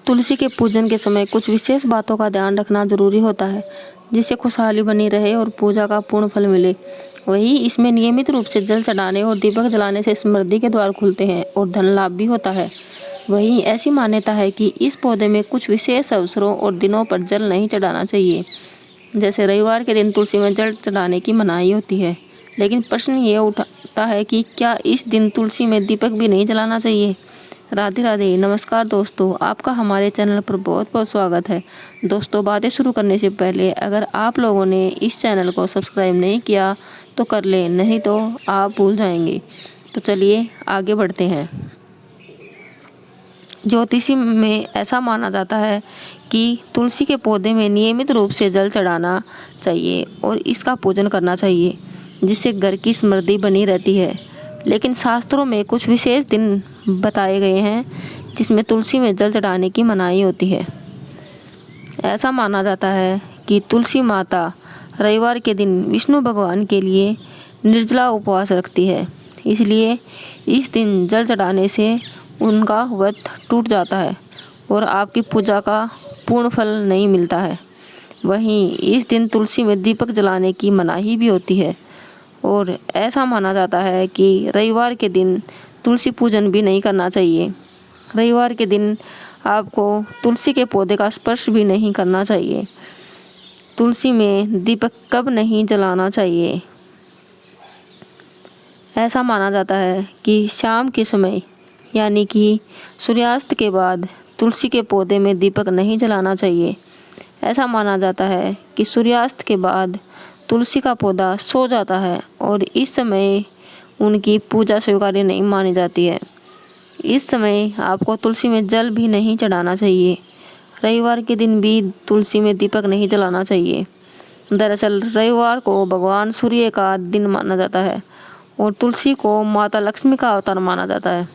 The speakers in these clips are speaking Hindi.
तुलसी के पूजन के समय कुछ विशेष बातों का ध्यान रखना जरूरी होता है, जिससे खुशहाली बनी रहे और पूजा का पूर्ण फल मिले। वहीं इसमें नियमित रूप से जल चढ़ाने और दीपक जलाने से समृद्धि के द्वार खुलते हैं और धन लाभ भी होता है। वहीं ऐसी मान्यता है कि इस पौधे में कुछ विशेष अवसरों और दिनों पर जल नहीं चढ़ाना चाहिए। जैसे रविवार के दिन तुलसी में जल चढ़ाने की मनाही होती है। लेकिन प्रश्न ये उठता है कि क्या इस दिन तुलसी में दीपक भी नहीं जलाना चाहिए? राधे राधे, नमस्कार दोस्तों, आपका हमारे चैनल पर बहुत बहुत स्वागत है। दोस्तों, बातें शुरू करने से पहले अगर आप लोगों ने इस चैनल को सब्सक्राइब नहीं किया तो कर लें, नहीं तो आप भूल जाएंगे। तो चलिए आगे बढ़ते हैं। ज्योतिषी में ऐसा माना जाता है कि तुलसी के पौधे में नियमित रूप से जल चढ़ाना चाहिए और इसका पूजन करना चाहिए, जिससे घर की समृद्धि बनी रहती है। लेकिन शास्त्रों में कुछ विशेष दिन बताए गए हैं जिसमें तुलसी में जल चढ़ाने की मनाही होती है। ऐसा माना जाता है कि तुलसी माता रविवार के दिन विष्णु भगवान के लिए निर्जला उपवास रखती है, इसलिए इस दिन जल चढ़ाने से उनका व्रत टूट जाता है और आपकी पूजा का पूर्ण फल नहीं मिलता है। वहीं इस दिन तुलसी में दीपक जलाने की मनाही भी होती है और ऐसा माना जाता है कि रविवार के दिन तुलसी पूजन भी नहीं करना चाहिए। रविवार के दिन आपको तुलसी के पौधे का स्पर्श भी नहीं करना चाहिए। तुलसी में दीपक कब नहीं जलाना चाहिए? ऐसा माना जाता है कि शाम के समय यानी कि सूर्यास्त के बाद तुलसी के पौधे में दीपक नहीं जलाना चाहिए। ऐसा माना जाता है कि सूर्यास्त के बाद तुलसी का पौधा सो जाता है और इस समय उनकी पूजा स्वीकार्य नहीं मानी जाती है। इस समय आपको तुलसी में जल भी नहीं चढ़ाना चाहिए। रविवार के दिन भी तुलसी में दीपक नहीं जलाना चाहिए। दरअसल रविवार को भगवान सूर्य का दिन माना जाता है और तुलसी को माता लक्ष्मी का अवतार माना जाता है।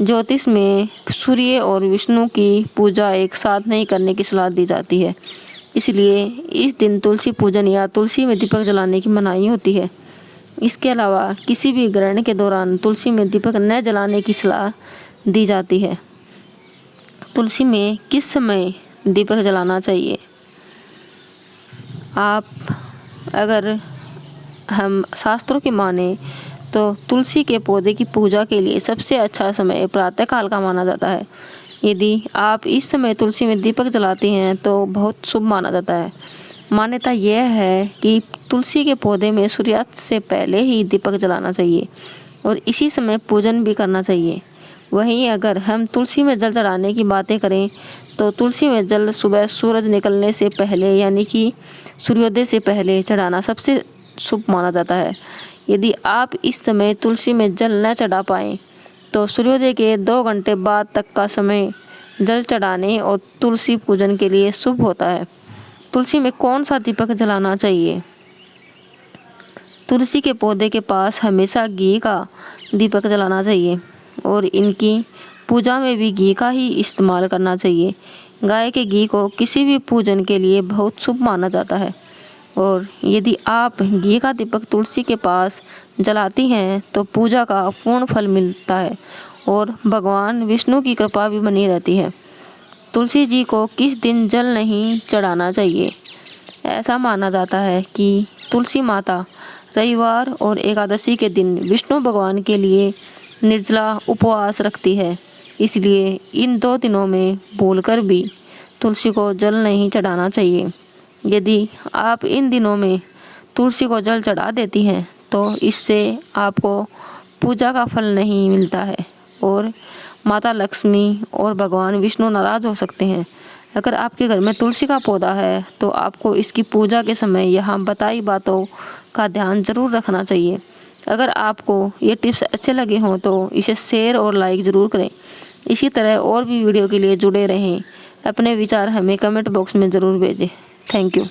ज्योतिष में सूर्य और विष्णु की पूजा एक साथ नहीं करने की सलाह दी जाती है, इसलिए इस दिन तुलसी पूजन या तुलसी में दीपक जलाने की मनाही होती है। इसके अलावा किसी भी ग्रहण के दौरान तुलसी में दीपक न जलाने की सलाह दी जाती है। तुलसी में किस समय दीपक जलाना चाहिए? अगर हम शास्त्रों की माने तो तुलसी के पौधे की पूजा के लिए सबसे अच्छा समय प्रातःकाल का माना जाता है। यदि आप इस समय तुलसी में दीपक जलाते हैं तो बहुत शुभ माना जाता है। मान्यता यह है कि तुलसी के पौधे में सूर्यास्त से पहले ही दीपक जलाना चाहिए और इसी समय पूजन भी करना चाहिए। वहीं अगर हम तुलसी में जल चढ़ाने की बातें करें तो तुलसी में जल सुबह सूरज निकलने से पहले यानी कि सूर्योदय से पहले चढ़ाना सबसे शुभ माना जाता है। यदि आप इस समय तुलसी में जल न चढ़ा पाएँ तो सूर्योदय के 2 घंटे बाद तक का समय जल चढ़ाने और तुलसी पूजन के लिए शुभ होता है। तुलसी में कौन सा दीपक जलाना चाहिए? तुलसी के पौधे के पास हमेशा घी का दीपक जलाना चाहिए और इनकी पूजा में भी घी का ही इस्तेमाल करना चाहिए। गाय के घी को किसी भी पूजन के लिए बहुत शुभ माना जाता है और यदि आप घी का दीपक तुलसी के पास जलाती हैं तो पूजा का पूर्ण फल मिलता है और भगवान विष्णु की कृपा भी बनी रहती है। तुलसी जी को किस दिन जल नहीं चढ़ाना चाहिए? ऐसा माना जाता है कि तुलसी माता रविवार और एकादशी के दिन विष्णु भगवान के लिए निर्जला उपवास रखती है, इसलिए इन 2 दिनों में भूलकर भी तुलसी को जल नहीं चढ़ाना चाहिए। यदि आप इन दिनों में तुलसी को जल चढ़ा देती हैं तो इससे आपको पूजा का फल नहीं मिलता है और माता लक्ष्मी और भगवान विष्णु नाराज हो सकते हैं। अगर आपके घर में तुलसी का पौधा है तो आपको इसकी पूजा के समय यहाँ बताई बातों का ध्यान जरूर रखना चाहिए। अगर आपको ये टिप्स अच्छे लगे हों तो इसे शेयर और लाइक ज़रूर करें। इसी तरह और भी वीडियो के लिए जुड़े रहें। अपने विचार हमें कमेंट बॉक्स में ज़रूर भेजें। Thank you.